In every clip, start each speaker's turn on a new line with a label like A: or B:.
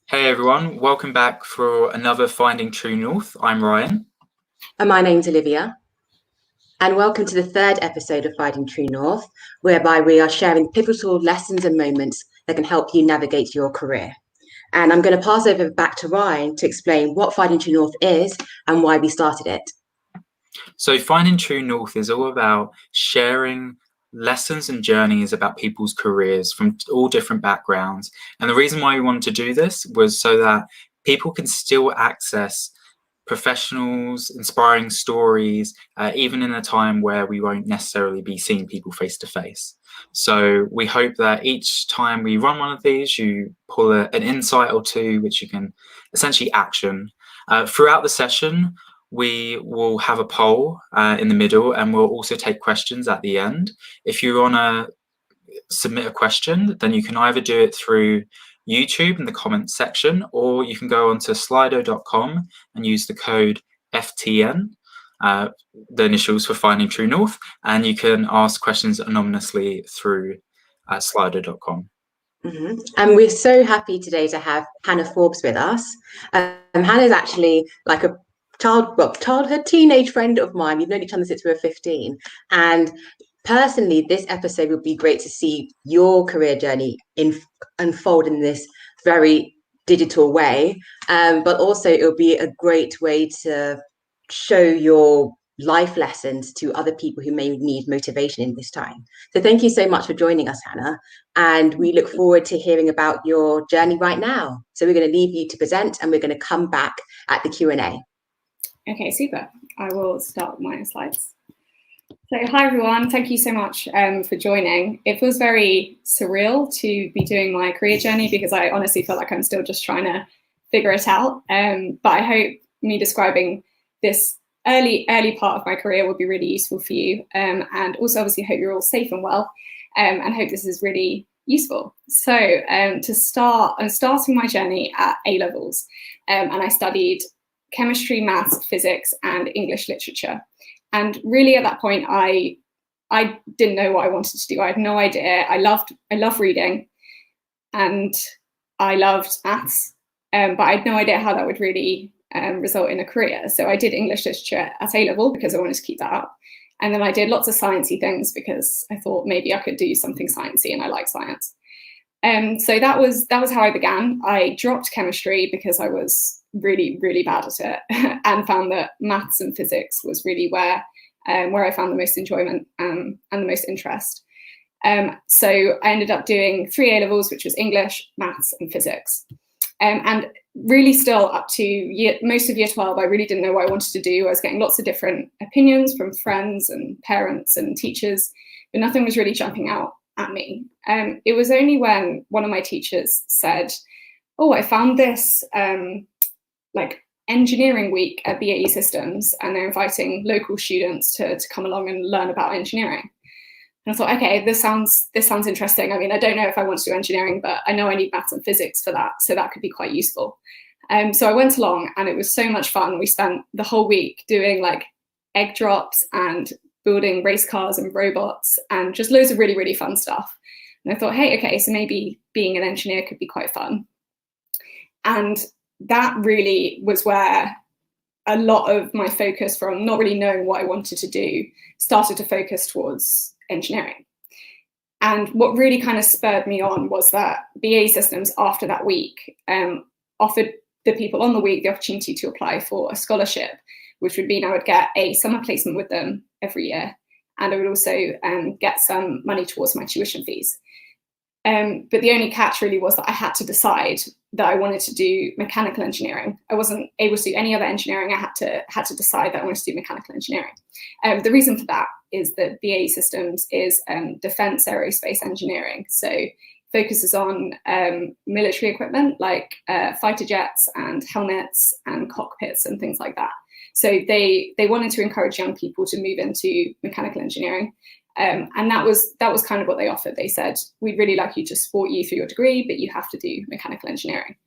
A: Hey everyone, welcome back for another Finding True North. I'm Ryan.
B: And my name's Olivia. And welcome to the third episode of Finding True North, whereby we are sharing pivotal lessons and moments that can help you navigate your career. And I'm going to pass over back to Ryan to explain what Finding True North is and why we started it.
A: So, Finding True North is all about sharing lessons and journeys about people's careers from all different backgrounds. And the reason why we wanted to do this was so that people can still access professionals, inspiring stories, even in a time where we won't necessarily be seeing people face to face. So we hope that each time we run one of these, you pull an insight or two, which you can essentially action. Throughout the session, we will have a poll in the middle, and we'll also take questions at the end. If you want to submit a question, then you can either do it through YouTube in the comments section, or you can go onto slido.com and use the code FTN, the initials for Finding True North, and you can ask questions anonymously through slido.com.
B: Mm-hmm. And we're so happy today to have Hannah Forbes with us. Hannah is actually like a childhood teenage friend of mine. We've known each other since we were 15. And personally, this episode would be great to see your career journey unfold in this very digital way. But also, it will be a great way to show your life lessons to other people who may need motivation in this time. So thank you so much for joining us, Hannah. And we look forward to hearing about your journey right now. So we're going to leave you to present, and we're going to come back at the Q&A.
C: Okay, super. I will start with my slides. So hi everyone, thank you so much for joining. It feels very surreal to be doing my career journey because I honestly feel like I'm still just trying to figure it out. But I hope me describing this early part of my career will be really useful for you. And also obviously hope you're all safe and well, and hope this is really useful. So to start, I'm starting my journey at A-levels, and I studied chemistry, maths, physics, and English literature. And really at that point, I didn't know what I wanted to do. I had no idea. I love reading and I loved maths, but I had no idea how that would really result in a career. So I did English literature at A-level because I wanted to keep that up. And then I did lots of sciencey things because I thought maybe I could do something sciencey, and I like science. So that was how I began. I dropped chemistry because I was really, really bad at it and found that maths and physics was really where I found the most enjoyment and the most interest. So I ended up doing 3 A-levels, which was English, maths, and physics. And really still up to most of year 12, I really didn't know what I wanted to do. I was getting lots of different opinions from friends and parents and teachers, but nothing was really jumping out at me. It was only when one of my teachers said, "Oh, I found this like engineering week at BAE Systems, and they're inviting local students to come along and learn about engineering." And I thought, okay, this sounds interesting. I mean, I don't know if I want to do engineering, but I know I need maths and physics for that, so that could be quite useful. So I went along, and it was so much fun. We spent the whole week doing like egg drops and building race cars and robots and just loads of really, really fun stuff. And I thought, hey, okay, so maybe being an engineer could be quite fun. And that really was where a lot of my focus, from not really knowing what I wanted to do, started to focus towards engineering. And what really kind of spurred me on was that BAE Systems, after that week, offered the people on the week the opportunity to apply for a scholarship, which would mean I would get a summer placement with them every year, and I would also get some money towards my tuition fees. But the only catch really was that I had to decide that I wanted to do mechanical engineering. I wasn't able to do any other engineering. I had to decide that I wanted to do mechanical engineering. The reason for that is that BAE Systems is defense aerospace engineering. So focuses on military equipment like fighter jets and helmets and cockpits and things like that. So they wanted to encourage young people to move into mechanical engineering. And that was kind of what they offered. They said, we'd really like you to support you through your degree, but you have to do mechanical engineering.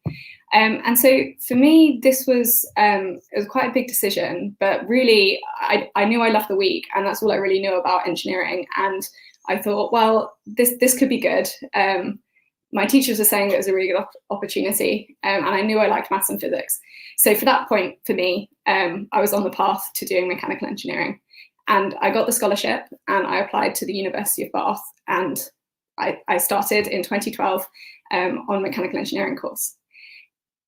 C: And so for me, this was it was quite a big decision, but really I knew I loved the week, and that's all I really knew about engineering. And I thought, well, this could be good. my teachers were saying it was a really good opportunity, and I knew I liked maths and physics. So for that point, for me, I was on the path to doing mechanical engineering. And I got the scholarship and I applied to the University of Bath, and I started in 2012 on mechanical engineering course.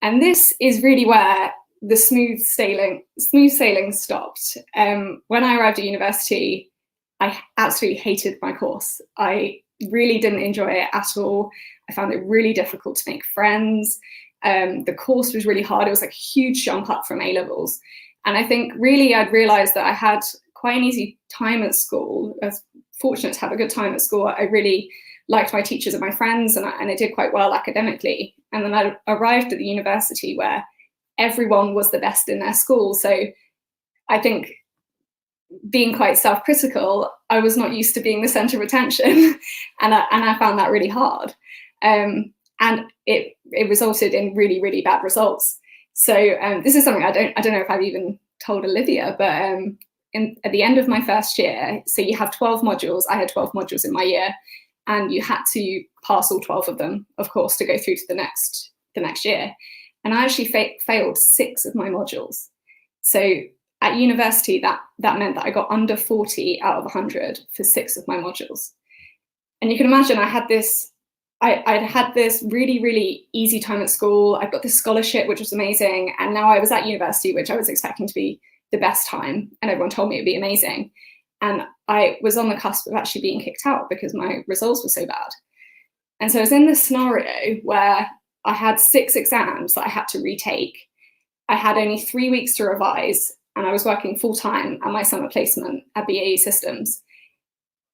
C: And this is really where the smooth sailing stopped. When I arrived at university, I absolutely hated my course. I really didn't enjoy it at all. I found it really difficult to make friends. The course was really hard. It was like a huge jump up from A-levels. And I think really I'd realized that I had quite an easy time at school. I was fortunate to have a good time at school. I really liked my teachers and my friends, and I did quite well academically. And then I arrived at the university where everyone was the best in their school. So I think, being quite self-critical, I was not used to being the center of attention, and I found that really hard. And it resulted in really, really bad results. So this is something I don't know if I've even told Olivia, but at the end of my first year, so you have 12 modules. I had 12 modules in my year, and you had to pass all 12 of them, of course, to go through to the next year. And I actually failed 6 of my modules. So at university, that meant that I got under 40 out of 100 for 6 of my modules. And you can imagine I'd had this really, really easy time at school. I got this scholarship, which was amazing. And now I was at university, which I was expecting to be the best time. And everyone told me it'd be amazing. And I was on the cusp of actually being kicked out because my results were so bad. And so I was in this scenario where I had 6 exams that I had to retake. I had only 3 weeks to revise, and I was working full time at my summer placement at BAE Systems.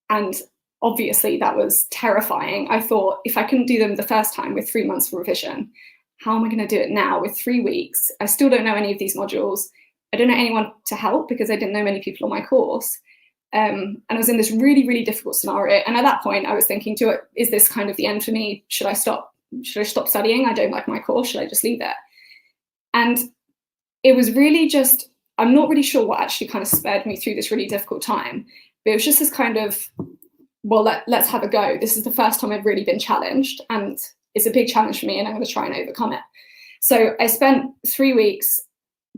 C: And obviously that was terrifying. I thought, if I couldn't do them the first time with 3 months of revision, how am I going to do it now with 3 weeks? I still don't know any of these modules. I don't know anyone to help because I didn't know many people on my course. And I was in this really, really difficult scenario. And at that point, I was thinking, is this kind of the end for me? Should I stop studying? I don't like my course. Should I just leave it? And it was really just, I'm not really sure what actually kind of spurred me through this really difficult time, but it was just this kind of, well, let's have a go. This is the first time I've really been challenged, and it's a big challenge for me, and I'm going to try and overcome it. So I spent 3 weeks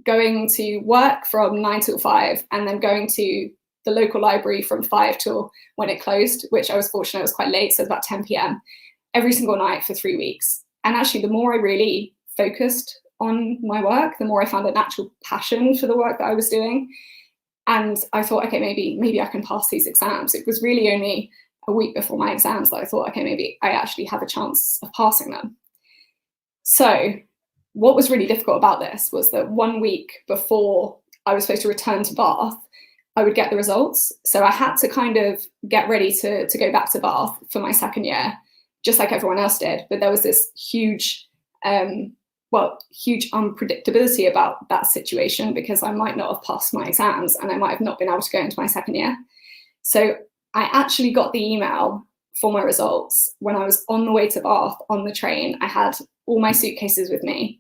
C: going to work from 9 till 5, and then going to the local library from 5 till when it closed, which I was fortunate, it was quite late, so it was about 10 p.m. every single night for 3 weeks. And actually, the more I really focused on my work, the more I found a natural passion for the work that I was doing. And I thought, okay, maybe I can pass these exams. It was really only a week before my exams that I thought, okay, maybe I actually have a chance of passing them. So what was really difficult about this was that 1 week before I was supposed to return to Bath, I would get the results. So I had to kind of get ready to go back to Bath for my second year, just like everyone else did. But there was this huge unpredictability about that situation, because I might not have passed my exams and I might have not been able to go into my second year. So I actually got the email for my results when I was on the way to Bath on the train. I had all my suitcases with me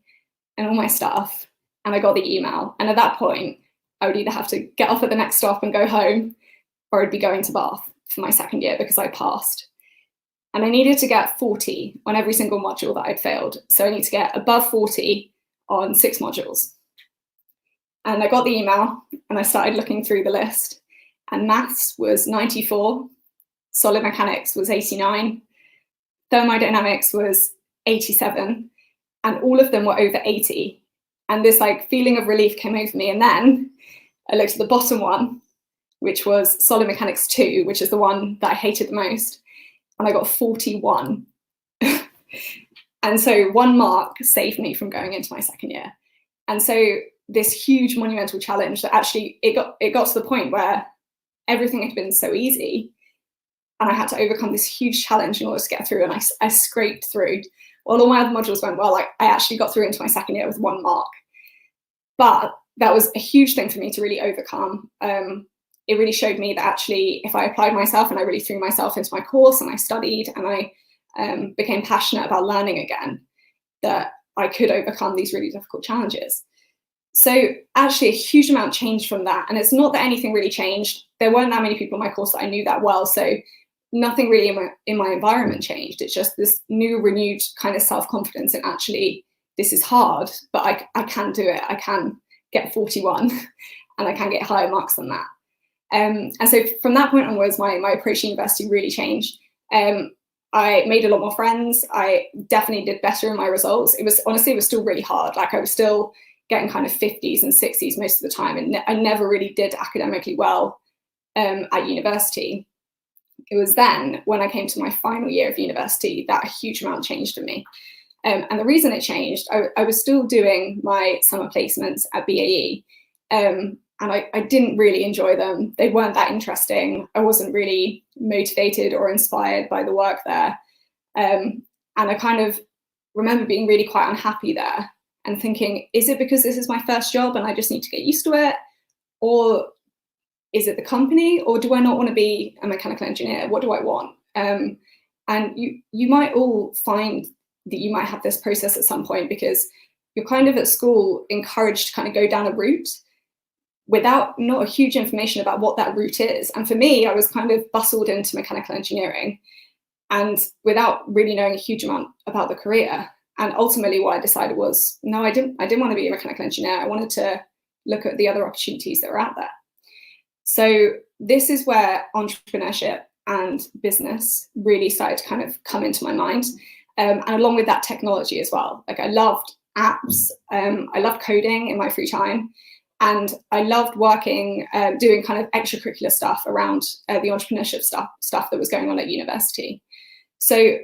C: and all my stuff, and I got the email. And at that point, I would either have to get off at the next stop and go home, or I'd be going to Bath for my second year because I passed. And I needed to get 40 on every single module that I'd failed. So I need to get above 40 on 6 modules. And I got the email and I started looking through the list, and maths was 94, solid mechanics was 89, thermodynamics was 87, and all of them were over 80. And this feeling of relief came over me. And then I looked at the bottom one, which was solid mechanics 2, which is the one that I hated the most. And I got 41. And so 1 mark saved me from going into my second year. And so this huge monumental challenge that actually it got to the point where everything had been so easy, and I had to overcome this huge challenge in order to get through. And I scraped through. Well, all my other modules went well. I actually got through into my second year with 1 mark. But that was a huge thing for me to really overcome. It really showed me that actually, if I applied myself and I really threw myself into my course and I studied and I became passionate about learning again, that I could overcome these really difficult challenges. So actually a huge amount changed from that. And it's not that anything really changed. There weren't that many people in my course that I knew that well. So nothing really in my environment changed. It's just this new renewed kind of self-confidence in actually, this is hard, but I can do it. I can get 41 and I can get higher marks than that. And so from that point onwards, my approach to university really changed. I made a lot more friends. I definitely did better in my results. It was still really hard. Like, I was still getting kind of 50s and 60s most of the time, and I never really did academically well at university. It was then, when I came to my final year of university, that a huge amount changed in me. And the reason it changed, I was still doing my summer placements at BAE, and I didn't really enjoy them. They weren't that interesting. I wasn't really motivated or inspired by the work there. And I kind of remember being really quite unhappy there and thinking, is it because this is my first job and I just need to get used to it? Or is it the company? Or do I not want to be a mechanical engineer? What do I want? And you might all find that you might have this process at some point, because you're kind of at school encouraged to kind of go down a route without not a huge information about what that route is. And for me, I was kind of bustled into mechanical engineering and without really knowing a huge amount about the career. And ultimately what I decided was, no, I didn't want to be a mechanical engineer. I wanted to look at the other opportunities that were out there. So this is where entrepreneurship and business really started to kind of come into my mind. And along with that, technology as well. Like, I loved apps. I loved coding in my free time. And I loved working, doing kind of extracurricular stuff around the entrepreneurship stuff that was going on at university. So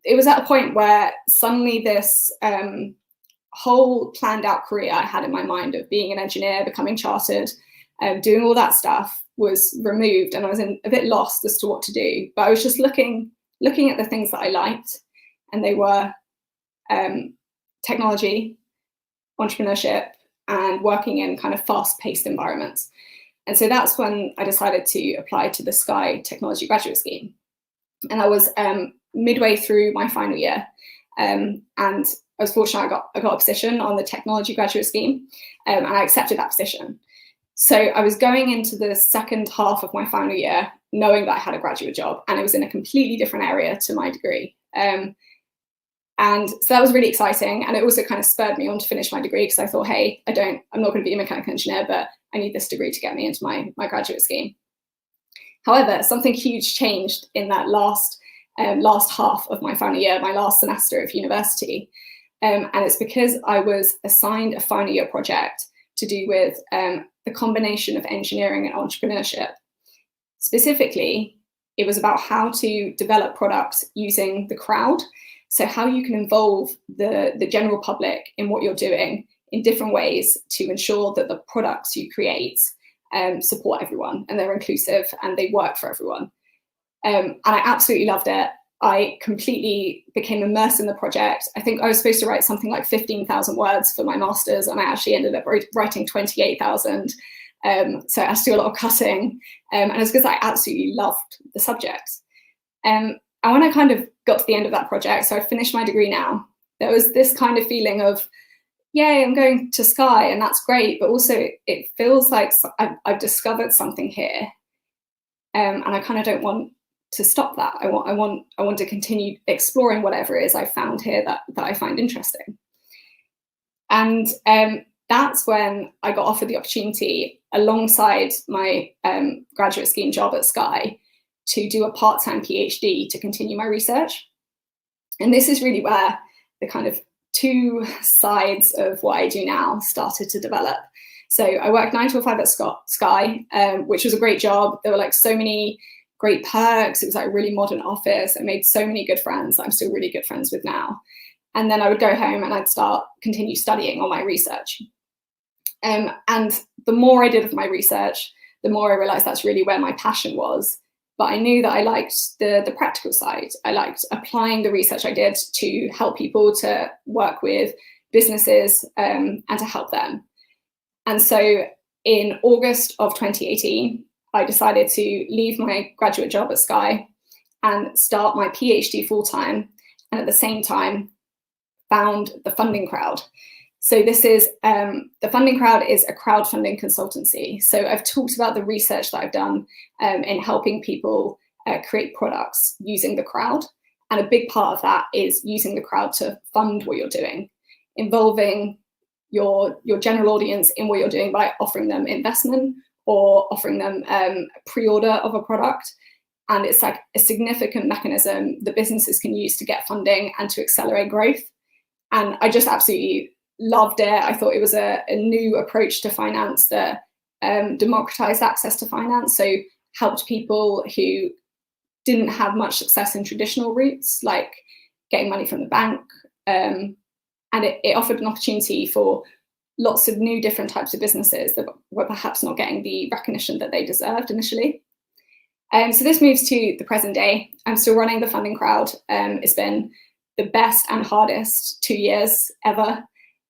C: it was at a point where suddenly this whole planned out career I had in my mind of being an engineer, becoming chartered, doing all that stuff was removed, and I was a bit lost as to what to do. But I was just looking at the things that I liked, and they were technology, entrepreneurship, and working in kind of fast-paced environments. And so that's when I decided to apply to the Sky Technology Graduate Scheme. And I was midway through my final year, and I was fortunate I got a position on the Technology Graduate Scheme, and I accepted that position. So I was going into the second half of my final year knowing that I had a graduate job, and it was in a completely different area to my degree. And so that was really exciting. And it also kind of spurred me on to finish my degree, because I thought, hey, I'm not going to be a mechanical engineer, but I need this degree to get me into my graduate scheme. However, something huge changed in that last half of my final year, my last semester of university. And it's because I was assigned a final year project to do with the combination of engineering and entrepreneurship. Specifically, it was about how to develop products using the crowd. So how you can involve the general public in what you're doing in different ways to ensure that the products you create support everyone, and they're inclusive and they work for everyone. And I absolutely loved it. I completely became immersed in the project. I think I was supposed to write something like 15,000 words for my master's, and I actually ended up writing 28,000. So I had to do a lot of cutting, and it's because I absolutely loved the subject. And when I kind of got to the end of that project, so I finished my degree now, there was this kind of feeling of, yay, I'm going to Sky, and that's great, but also it feels like I've discovered something here, and I kind of don't want to stop that. I want to continue exploring whatever it is I found here that I find interesting. And that's when I got offered the opportunity, alongside my graduate scheme job at Sky, to do a part-time PhD to continue my research. And this is really where the kind of two sides of what I do now started to develop. So I worked 9 to 5 at Sky, which was a great job. There were like so many great perks. It was like a really modern office. I made so many good friends that I'm still really good friends with now. And then I would go home and I'd continue studying on my research. And the more I did of my research, the more I realized that's really where my passion was. But I knew that I liked the practical side. I liked applying the research I did to help people to work with businesses and to help them. And so in August of 2018, I decided to leave my graduate job at Sky and start my PhD full-time, and at the same time found the Funding Crowd. So this is, the Funding Crowd is a crowdfunding consultancy. So I've talked about the research that I've done in helping people create products using the crowd. And a big part of that is using the crowd to fund what you're doing, involving your general audience in what you're doing by offering them investment or offering them pre-order of a product. And it's like a significant mechanism that businesses can use to get funding and to accelerate growth. And I just absolutely loved it. I thought it was a new approach to finance that democratized access to finance, so helped people who didn't have much success in traditional routes, like getting money from the bank. And it offered an opportunity for lots of new different types of businesses that were perhaps not getting the recognition that they deserved initially. So this moves to the present day. I'm still running the funding crowd. It's been the best and hardest 2 years ever,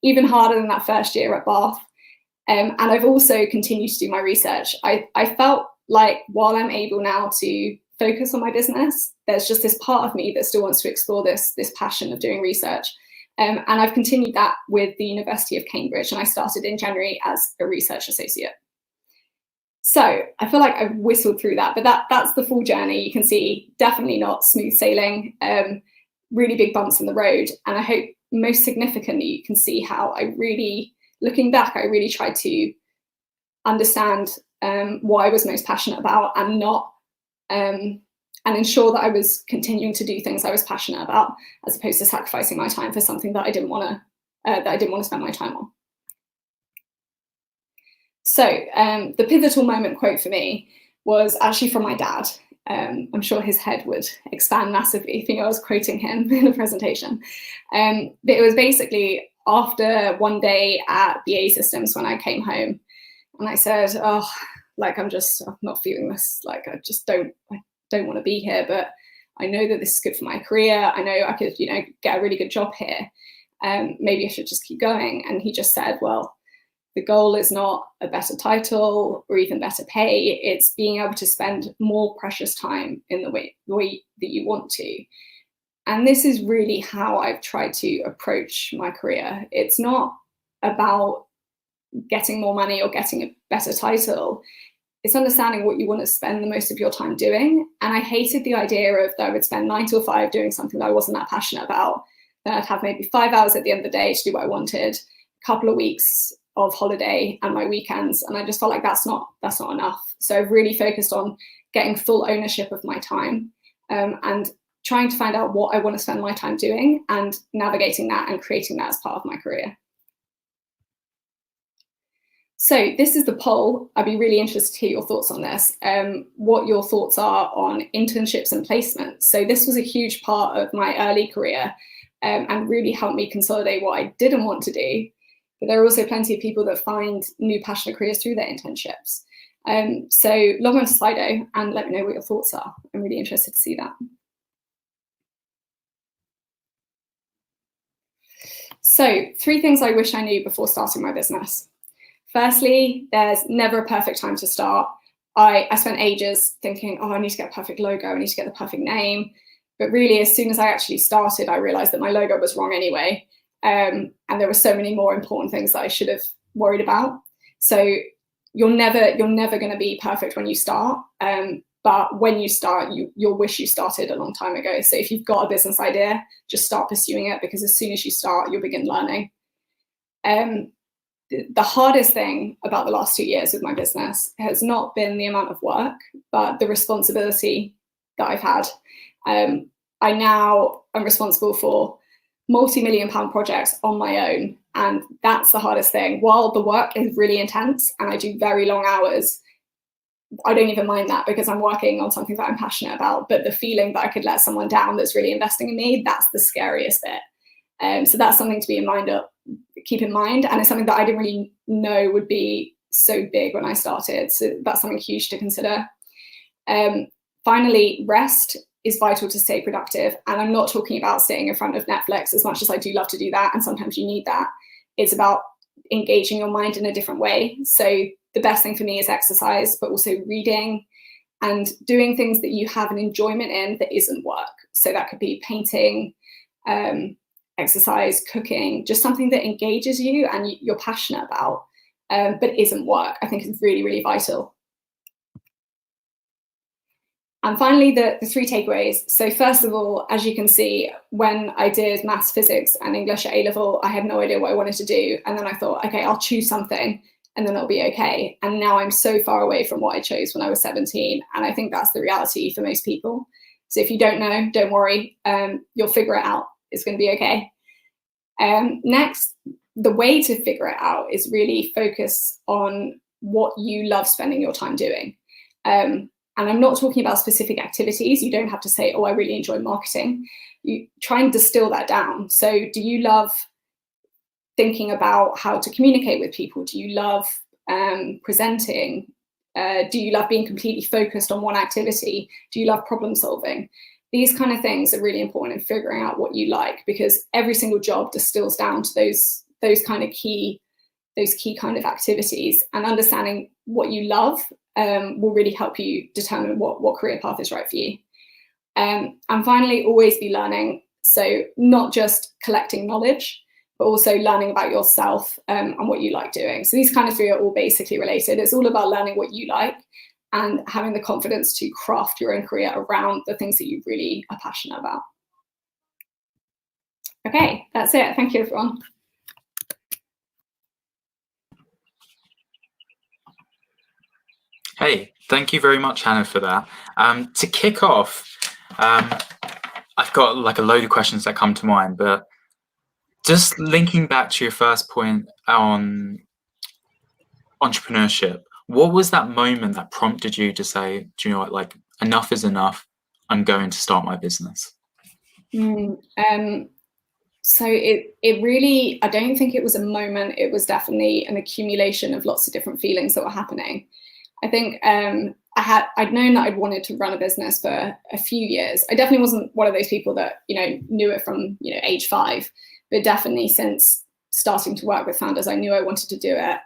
C: even harder than that first year at Bath. And I've also continued to do my research. I felt like while I'm able now to focus on my business, there's just this part of me that still wants to explore this passion of doing research. And I've continued that with the University of Cambridge, and I started in January as a research associate. So I feel like I've whistled through that, but that's the full journey. You can see definitely not smooth sailing, really big bumps in the road. And I hope most significantly, you can see how looking back, I really tried to understand what I was most passionate about and ensure that I was continuing to do things I was passionate about, as opposed to sacrificing my time for something that I didn't want to spend my time on. So the pivotal moment quote for me was actually from my dad. I'm sure his head would expand massively if I was quoting him in a presentation. But it was basically after one day at BAE Systems when I came home, and I said, "Oh, like I'm not feeling this. Like I don't want to be here, but I know that this is good for my career. I know I could, get a really good job here. Maybe I should just keep going." And he just said, "Well, the goal is not a better title or even better pay. It's being able to spend more precious time in the way that you want to." And this is really how I've tried to approach my career. It's not about getting more money or getting a better title. It's understanding what you want to spend the most of your time doing. And I hated the idea of that I would spend 9 till 5 doing something that I wasn't that passionate about. Then I'd have maybe 5 hours at the end of the day to do what I wanted, a couple of weeks of holiday and my weekends. And I just felt like that's not enough. So I've really focused on getting full ownership of my time and trying to find out what I want to spend my time doing and navigating that and creating that as part of my career. So this is the poll. I'd be really interested to hear your thoughts on this, what your thoughts are on internships and placements. So this was a huge part of my early career and really helped me consolidate what I didn't want to do. But there are also plenty of people that find new passionate careers through their internships. So log on to Slido and let me know what your thoughts are. I'm really interested to see that. So 3 things I wish I knew before starting my business. Firstly, there's never a perfect time to start. I spent ages thinking, oh, I need to get a perfect logo, I need to get the perfect name. But really, as soon as I actually started, I realized that my logo was wrong anyway. And there were so many more important things that I should have worried about. So you're never going to be perfect when you start. But when you start, you'll wish you started a long time ago. So if you've got a business idea, just start pursuing it, because as soon as you start, you'll begin learning. The hardest thing about the last 2 years with my business has not been the amount of work, but the responsibility that I've had. I now am responsible for multi-million-pound projects on my own, and that's the hardest thing. While the work is really intense and I do very long hours, I don't even mind that because I'm working on something that I'm passionate about. But the feeling that I could let someone down that's really investing in me, that's the scariest bit. So that's something to keep in mind. And it's something that I didn't really know would be so big when I started. So that's something huge to consider. Finally, rest is vital to stay productive. And I'm not talking about sitting in front of Netflix, as much as I do love to do that. And sometimes you need that. It's about engaging your mind in a different way. So the best thing for me is exercise, but also reading and doing things that you have an enjoyment in that isn't work. So that could be painting, exercise, cooking, just something that engages you and you're passionate about, but isn't work. I think is really, really vital. And finally, the three takeaways. So first of all, as you can see, when I did maths, physics and English at A-level, I had no idea what I wanted to do. And then I thought, okay, I'll choose something and then it'll be okay. And now I'm so far away from what I chose when I was 17. And I think that's the reality for most people. So if you don't know, don't worry, you'll figure it out. It's going to be okay. Next, the way to figure it out is really focus on what you love spending your time doing. And I'm not talking about specific activities. You don't have to say, oh, I really enjoy marketing. You try and distill that down. So do you love thinking about how to communicate with people? Do you love presenting? Do you love being completely focused on one activity? Do you love problem solving? These kind of things are really important in figuring out what you like, because every single job distills down to those kind of key kind of activities, and understanding what you love will really help you determine what career path is right for you. And finally, always be learning. So not just collecting knowledge, but also learning about yourself and what you like doing. So these kind of three are all basically related. It's all about learning what you like and having the confidence to craft your own career around the things that you really are passionate about. Okay, that's it. Thank you, everyone.
A: Hey, thank you very much, Hannah, for that. To kick off, I've got like a load of questions that come to mind, but just linking back to your first point on entrepreneurship, what was that moment that prompted you to say, do you know what, like, enough is enough, I'm going to start my business?
C: So it really, I don't think it was a moment. It was definitely an accumulation of lots of different feelings that were happening. I think I'd known that I'd wanted to run a business for a few years. I definitely wasn't one of those people that, knew it from, age 5, but definitely since starting to work with founders, I knew I wanted to do it.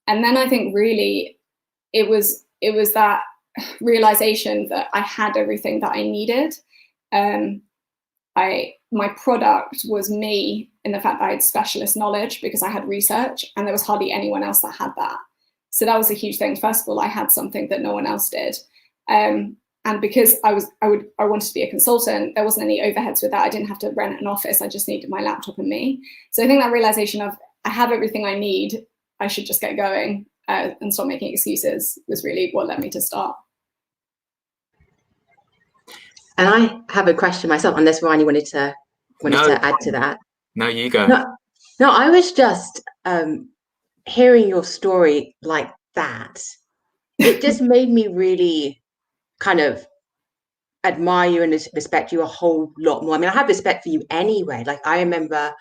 C: And then I think really it was that realization that I had everything that I needed. My product was me, in the fact that I had specialist knowledge because I had research, and there was hardly anyone else that had that. So that was a huge thing. First of all, I had something that no one else did. And because I wanted to be a consultant, there wasn't any overheads with that. I didn't have to rent an office. I just needed my laptop and me. So I think that realization of I have everything I need, I should just get going and stop making excuses was really what led me to start.
B: And I have a question myself, unless Ryan wanted to add to that.
A: No, you go.
B: No, I was just hearing your story like that. It just made me really kind of admire you and respect you a whole lot more. I mean, I have respect for you anyway. Like, I remember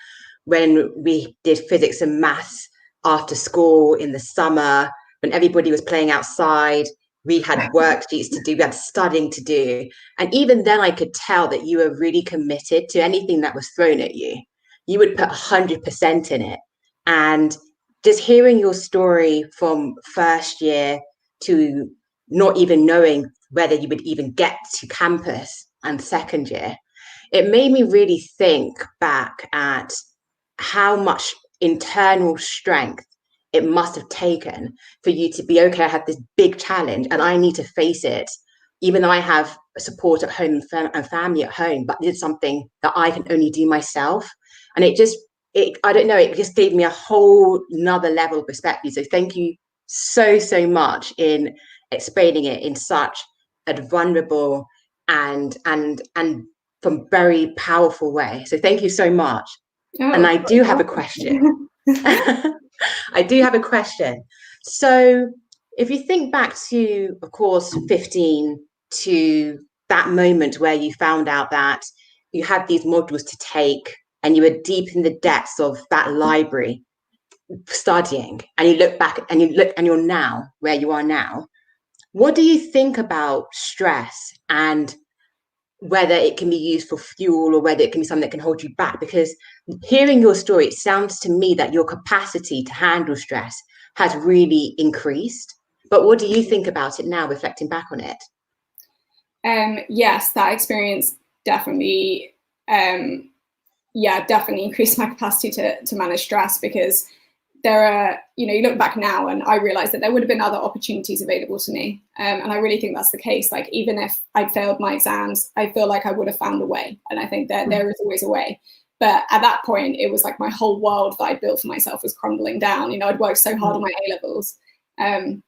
B: when we did physics and maths after school in the summer, when everybody was playing outside, we had worksheets to do, we had studying to do. And even then I could tell that you were really committed to anything that was thrown at you. You would put 100% in it. And just hearing your story from first year to not even knowing whether you would even get to campus and second year, it made me really think back at how much internal strength it must have taken for you to be, okay, I have this big challenge and I need to face it, even though I have support at home and family at home, but it's something that I can only do myself. And I don't know, it just gave me a whole nother level of perspective. So thank you so much in explaining it in such a vulnerable and from very powerful way. So thank you so much. Oh, and I do have a question. I do have a question. So if you think back to, of course, 15, to that moment where you found out that you had these modules to take and you were deep in the depths of that library studying, and you look back and you're now where you are now, what do you think about stress and whether it can be used for fuel or whether it can be something that can hold you back? Because hearing your story, it sounds to me that your capacity to handle stress has really increased. But what do you think about it now, reflecting back on it?
C: Yes, that experience definitely, definitely increased my capacity to manage stress, because there are, you know, you look back now and I realized that there would have been other opportunities available to me. And I really think that's the case. Like, even if I'd failed my exams, I feel like I would have found a way. And I think that there is always a way. But at that point, it was like my whole world that I built for myself was crumbling down. You know, I'd worked so hard on my A-levels. And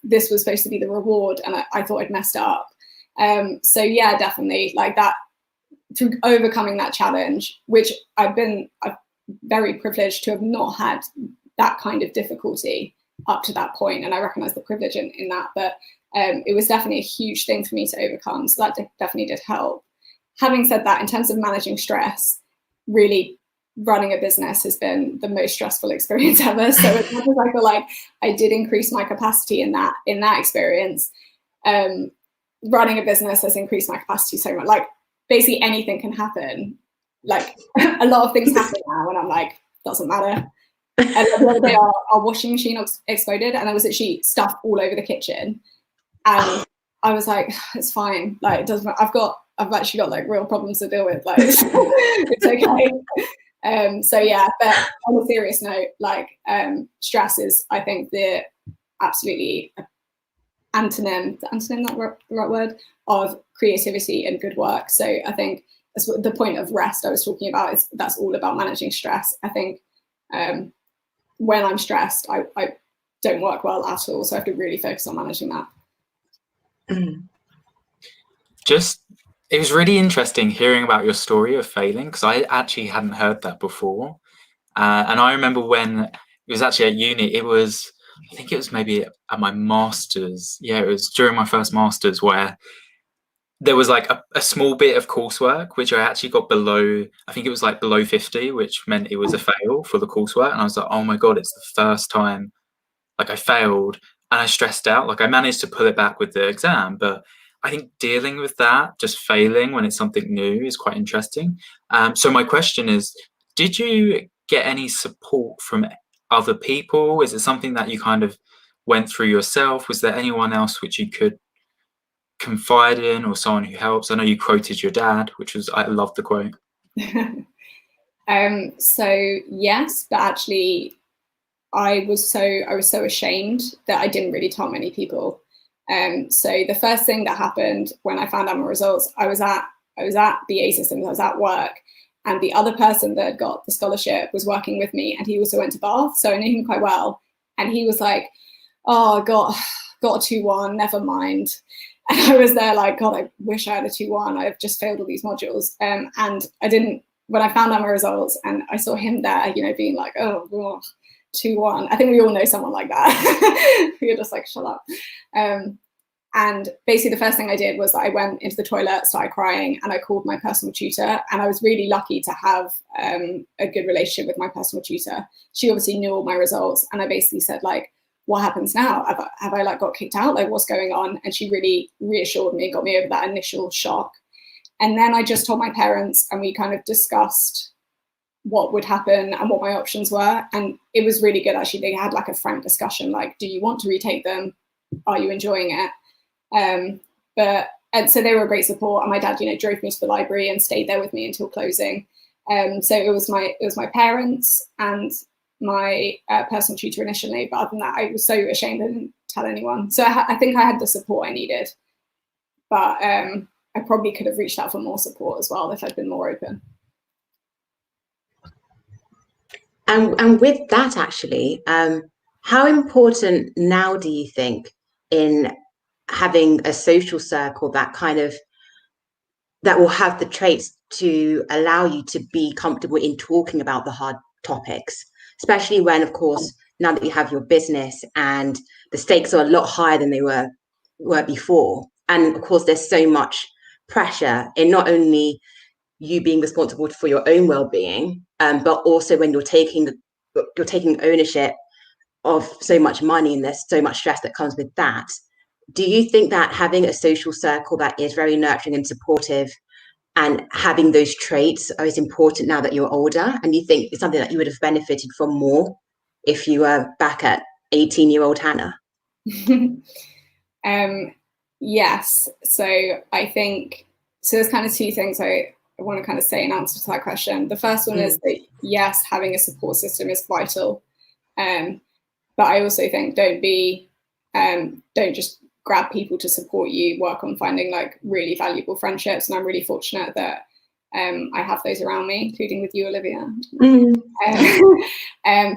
C: this was supposed to be the reward. And I thought I'd messed up. So yeah, definitely, like that, through overcoming that challenge, which I'm very privileged to have not had that kind of difficulty up to that point. And I recognize the privilege in that, but it was definitely a huge thing for me to overcome. So that definitely did help. Having said that, in terms of managing stress, really running a business has been the most stressful experience ever. So as much as I feel like I did increase my capacity in that experience, running a business has increased my capacity so much. Like, basically anything can happen. Like, a lot of things happen now and I'm like, doesn't matter. And the other day our washing machine exploded and there was actually stuff all over the kitchen. And I was like, it's fine. Like, it doesn't matter. I've actually got like real problems to deal with. Like, it's okay. So yeah, but on a serious note, like, stress is, I think, the absolutely antonym not the right word, of creativity and good work. So I think that's what the point of rest I was talking about is. That's all about managing stress. I think when I'm stressed, I don't work well at all. So I have to really focus on managing that.
A: It was really interesting hearing about your story of failing, because I actually hadn't heard that before. And I remember when it was actually at uni, I think it was maybe at my master's. Yeah, it was during my first master's, where there was like a small bit of coursework, which I actually got below, I think it was like below 50, which meant it was a fail for the coursework. And I was like, oh my God, it's the first time like I failed, and I stressed out. Like, I managed to pull it back with the exam, but I think dealing with that, just failing when it's something new, is quite interesting. So my question is, did you get any support from other people? Is it something that you kind of went through yourself? Was there anyone else which you could confide in, or someone who helps? I know you quoted your dad, I love the quote.
C: So yes, but actually I was so ashamed that I didn't really tell many people. So the first thing that happened when I found out my results, I was at BA Systems, I was at work, and the other person that had got the scholarship was working with me, and he also went to Bath, so I knew him quite well. And he was like, oh, got a 2-1, never mind. And I was there like, God, I wish I had a 2-1. I've just failed all these modules. And I didn't, when I found out my results and I saw him there, you know, being like, oh, 2-1. I think we all know someone like that. You're just like, shut up. And basically the first thing I did was I went into the toilet, started crying, and I called my personal tutor. And I was really lucky to have a good relationship with my personal tutor. She obviously knew all my results. And I basically said, like, what happens now? Have I like got kicked out? Like, what's going on? And she really reassured me, got me over that initial shock. And then I just told my parents, and we kind of discussed what would happen and what my options were. And it was really good, actually. They had like a frank discussion, like, do you want to retake them? Are you enjoying it? And so they were a great support. And my dad, you know, drove me to the library and stayed there with me until closing. So it was my parents and my personal tutor initially, but other than that, I was so ashamed I didn't tell anyone. So I think I had the support I needed, but I probably could have reached out for more support as well if I'd been more open.
B: And with that, actually, how important now do you think in having a social circle that will have the traits to allow you to be comfortable in talking about the hard topics, especially when, of course, now that you have your business and the stakes are a lot higher than they were before. And of course, there's so much pressure in not only you being responsible for your own well-being, but also when you're taking ownership of so much money, and there's so much stress that comes with that. Do you think that having a social circle that is very nurturing and supportive and having those traits is important now that you're older? And you think it's something that you would have benefited from more if you were back at 18-year-old Hannah?
C: Yes. So I think, there's kind of two things I want to kind of say in answer to that question. The first one is that, yes, having a support system is vital. But I also think don't just grab people to support you, work on finding like really valuable friendships. And I'm really fortunate that I have those around me, including with you, Olivia.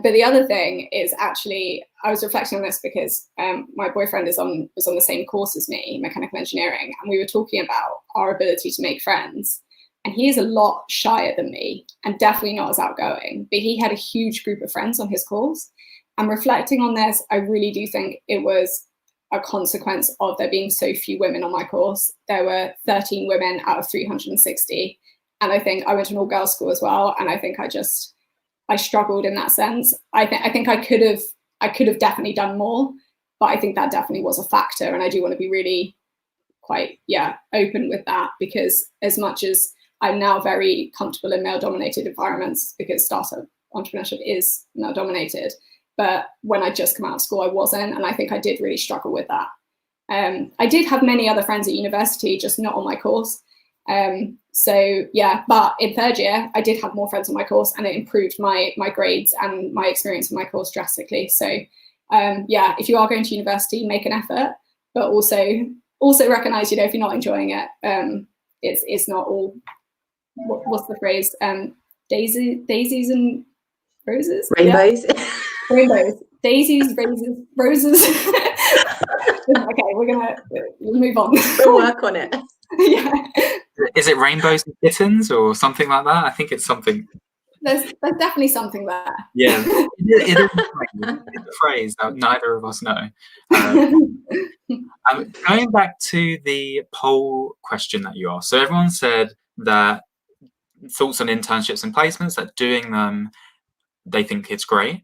C: But the other thing is, actually, I was reflecting on this because my boyfriend was on the same course as me, mechanical engineering, and we were talking about our ability to make friends. And he is a lot shyer than me and definitely not as outgoing, but he had a huge group of friends on his course. And reflecting on this, I really do think it was a consequence of there being so few women on my course. There were 13 women out of 360. And I think I went to an all-girls school as well. And I think I struggled in that sense. I think I could have definitely done more, but I think that definitely was a factor. And I do want to be really quite, open with that, because as much as I'm now very comfortable in male-dominated environments, because startup entrepreneurship is male-dominated, but when I just come out of school, I wasn't, and I think I did really struggle with that. I did have many other friends at university, just not on my course. But in third year, I did have more friends on my course, and it improved my grades and my experience in my course drastically. So if you are going to university, make an effort, but also recognize, if you're not enjoying it, it's not all, what's the phrase? Daisies and roses?
B: Rainbows.
C: Yeah. Rainbows, daisies, roses. Okay, we'll move on.
B: We'll work on it.
C: Yeah.
A: Is it rainbows and kittens or something like that? I think it's something.
C: There's definitely something there.
A: Yeah, it is a phrase that neither of us know. Going back to the poll question that you asked, so everyone said that thoughts on internships and placements, that doing them, they think it's great.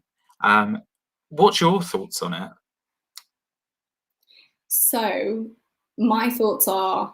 A: What's your thoughts on it?
C: So my thoughts are,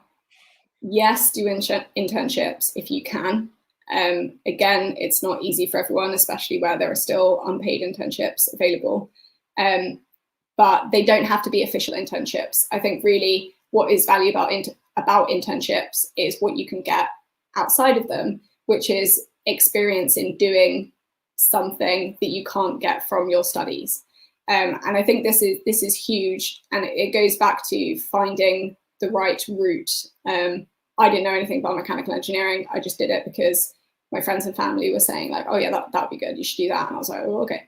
C: yes, do internships if you can. Again, it's not easy for everyone, especially where there are still unpaid internships available. But they don't have to be official internships. I think really what is valuable about internships is what you can get outside of them, which is experience in doing something that you can't get from your studies. And I think this is huge, and it goes back to finding the right route. I didn't know anything about mechanical engineering. I just did it because my friends and family were saying like, oh yeah, that'd be good, you should do that. And I was like, oh, okay.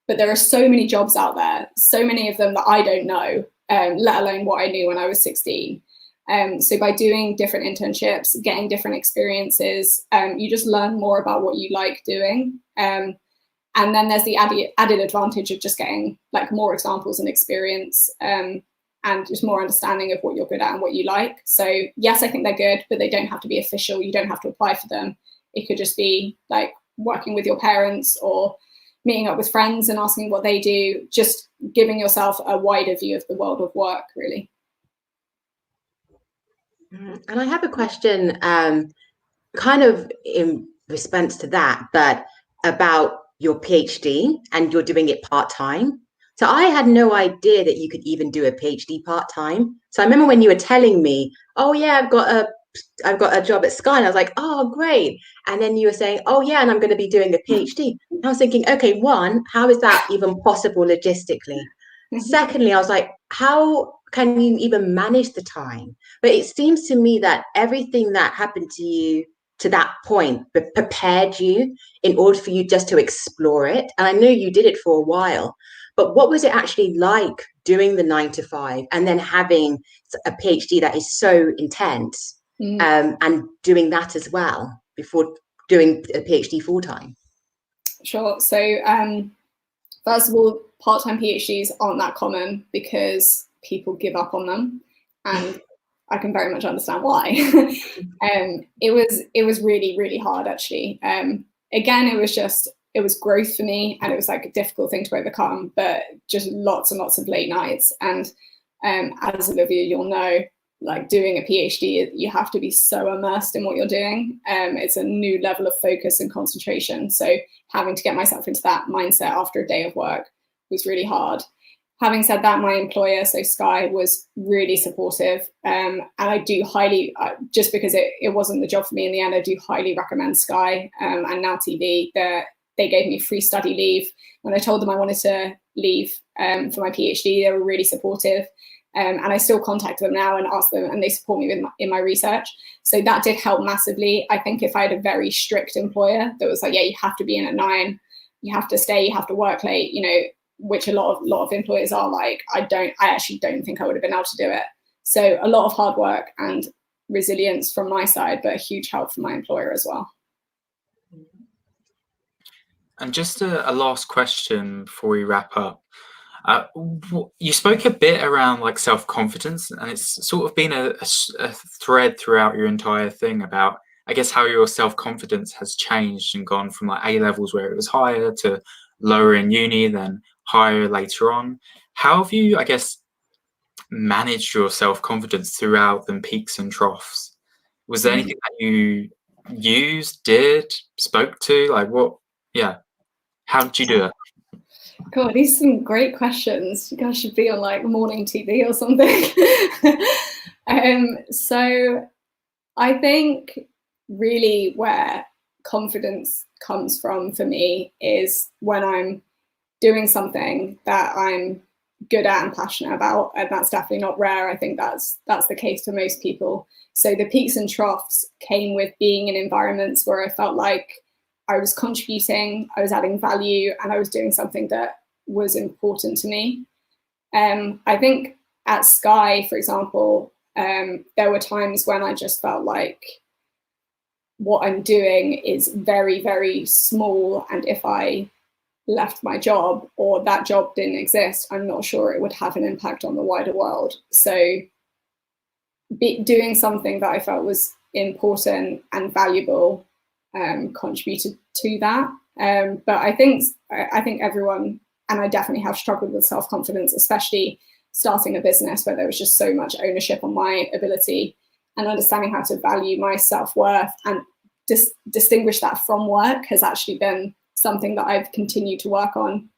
C: But there are so many jobs out there, so many of them that I don't know, let alone what I knew when I was 16. So by doing different internships, getting different experiences, you just learn more about what you like doing. And then there's the added advantage of just getting like more examples and experience, and just more understanding of what you're good at and what you like. So yes, I think they're good, but they don't have to be official. You don't have to apply for them. It could just be like working with your parents or meeting up with friends and asking what they do, just giving yourself a wider view of the world of work, really.
B: And I have a question kind of in response to that, but about your PhD, and you're doing it part-time. So I had no idea that you could even do a PhD part-time. So I remember when you were telling me, oh yeah, I've got a job at Sky, and I was like, oh great. And then you were saying, oh yeah, and I'm going to be doing a PhD. And I was thinking, okay, one, how is that even possible logistically? Secondly, I was like, how can you even manage the time? But it seems to me that everything that happened to you to that point prepared you in order for you just to explore it. And I know you did it for a while, but what was it actually like doing the 9 to 5 and then having a PhD that is so intense, and doing that as well before doing a PhD full time?
C: Sure. So first of all, part-time PhDs aren't that common because people give up on them, and I can very much understand why. It was really, really hard, actually. Again, it was growth for me, and it was like a difficult thing to overcome, but just lots and lots of late nights. And as Olivia, you'll know, like doing a PhD, you have to be so immersed in what you're doing. It's a new level of focus and concentration. So having to get myself into that mindset after a day of work was really hard. Having said that, my employer, so Sky, was really supportive. And I do highly, just because it wasn't the job for me in the end, I do highly recommend Sky and Now TV. They're they gave me free study leave. When I told them I wanted to leave for my PhD, they were really supportive. And I still contact them now and ask them, and they support me in my research. So that did help massively. I think if I had a very strict employer that was like, yeah, you have to be in at 9, you have to stay, you have to work late, you know, which a lot of employers are like, I actually don't think I would have been able to do it. So a lot of hard work and resilience from my side, but a huge help from my employer as well.
A: And just a last question before we wrap up. You spoke a bit around like self-confidence, and it's sort of been a thread throughout your entire thing about, I guess, how your self-confidence has changed and gone from like A levels where it was higher to lower in uni, then higher later on. How have you, I guess, managed your self-confidence throughout the peaks and troughs? Was there anything that you used, did, spoke to? Like what? Yeah. How did you do it?
C: God, these are some great questions. You guys should be on like morning TV or something. So I think really where confidence comes from for me is when I'm doing something that I'm good at and passionate about, and that's definitely not rare. I think that's the case for most people. So the peaks and troughs came with being in environments where I felt like I was contributing, I was adding value, and I was doing something that was important to me. I think at Sky, for example, there were times when I just felt like what I'm doing is very, very small, and if I left my job or that job didn't exist, I'm not sure it would have an impact on the wider world. So doing something that I felt was important and valuable contributed to that. But I think everyone, and I definitely have struggled with self-confidence, especially starting a business where there was just so much ownership on my ability, and understanding how to value my self-worth and distinguish that from work has actually been something that I've continued to work on.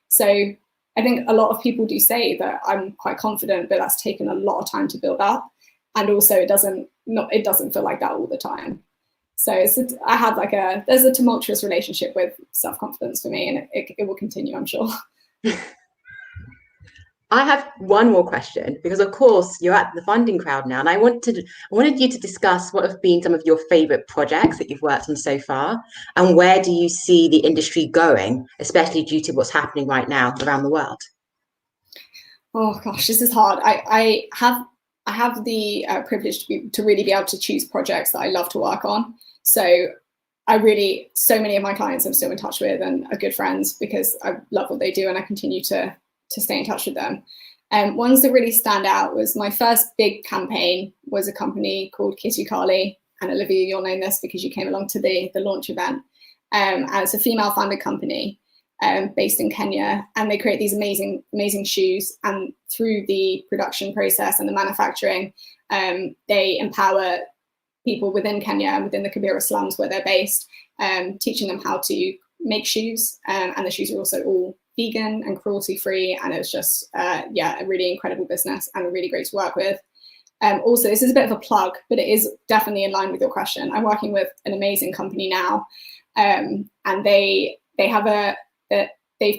C: So I think a lot of people do say that I'm quite confident, but that's taken a lot of time to build up. And also it doesn't feel like that all the time. So there's a tumultuous relationship with self-confidence for me, and it will continue, I'm sure.
B: I have one more question, because of course you're at the funding crowd now, and I wanted you to discuss what have been some of your favorite projects that you've worked on so far, and where do you see the industry going, especially due to what's happening right now around the world?
C: Oh gosh, this is hard. I have the privilege to really be able to choose projects that I love to work on. So so many of my clients I'm still in touch with and are good friends because I love what they do, and I continue to stay in touch with them. Ones that really stand out was my first big campaign was a company called Kitty Kali, and Olivia, you'll know this because you came along to the launch event. And it's a female founded company based in Kenya, and they create these amazing shoes, and through the production process and the manufacturing, they empower people within Kenya and within the Kibera slums where they're based, teaching them how to make shoes, and the shoes are also all vegan and cruelty free, and it's just a really incredible business and really great to work with. Also, this is a bit of a plug, but it is definitely in line with your question. I'm working with an amazing company now, and they've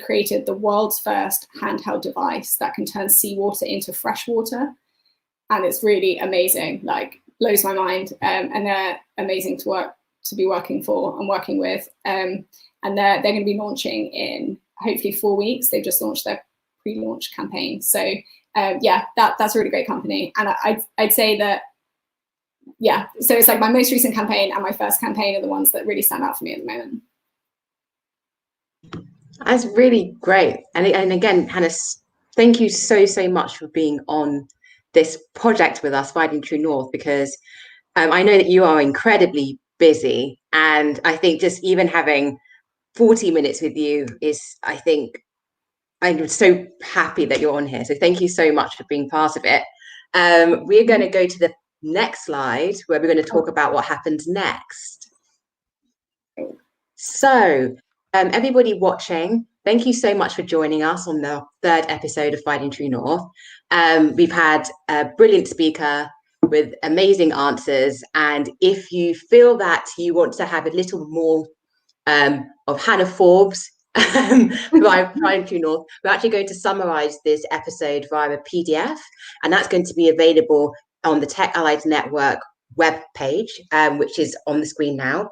C: created the world's first handheld device that can turn seawater into fresh water, and it's really amazing. Like, blows my mind, and they're amazing to be working for and working with. And they're going to be launching in hopefully 4 weeks. They've just launched their pre-launch campaign. So that's a really great company. And I'd say that, so it's like my most recent campaign and my first campaign are the ones that really stand out for me at the moment.
B: That's really great. And again, Hannah, thank you so much for being on this project with us, Finding True North, because I know that you are incredibly busy, and I think just even having 40 minutes with you I'm so happy that you're on here. So thank you so much for being part of it. We're going to go to the next slide where we're going to talk about what happens next. So everybody watching, thank you so much for joining us on the 3rd episode of Finding True North. We've had a brilliant speaker with amazing answers, and if you feel that you want to have a little more of Hannah Forbes by Trying True North. We're actually going to summarize this episode via a PDF, and that's going to be available on the Tech Allies Network web page, which is on the screen now.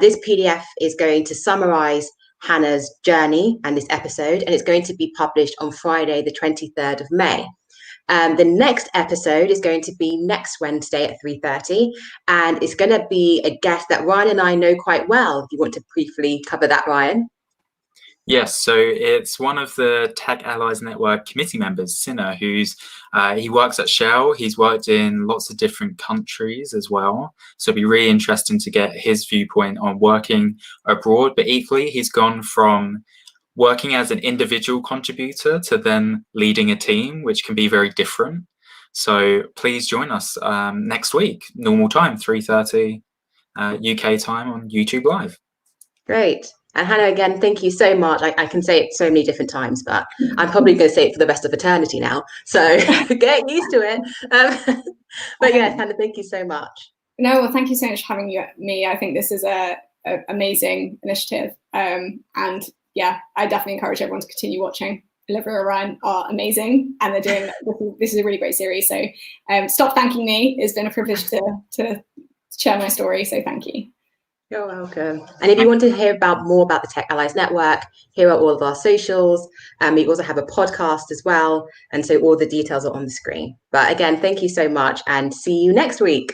B: This PDF is going to summarize Hannah's journey and this episode, and it's going to be published on Friday, the 23rd of May. The next episode is going to be next Wednesday at 3:30, and it's going to be a guest that Ryan and I know quite well. If you want to briefly cover that, Ryan.
A: Yes, so it's one of the Tech Allies Network committee members, Sinner, who's he works at Shell. He's worked in lots of different countries as well. So it'd be really interesting to get his viewpoint on working abroad. But equally, he's gone from working as an individual contributor to then leading a team, which can be very different. So please join us next week, normal time, 3:30 UK time on YouTube Live. Great.
B: And Hannah, again, thank you so much. I can say it so many different times, but I'm probably going to say it for the rest of eternity now. So get used to it. But yes, Hannah, thank you so much.
C: No, well, thank you so much for having me. I think this is a amazing initiative. And yeah, I definitely encourage everyone to continue watching. Olivia and Ryan are amazing, and they're doing this is a really great series. So stop thanking me. It's been a privilege to share my story. So thank you.
B: You're welcome. And if you want to hear more about the Tech Allies Network, here are all of our socials. We also have a podcast as well. And so all the details are on the screen. But again, thank you so much, and see you next week.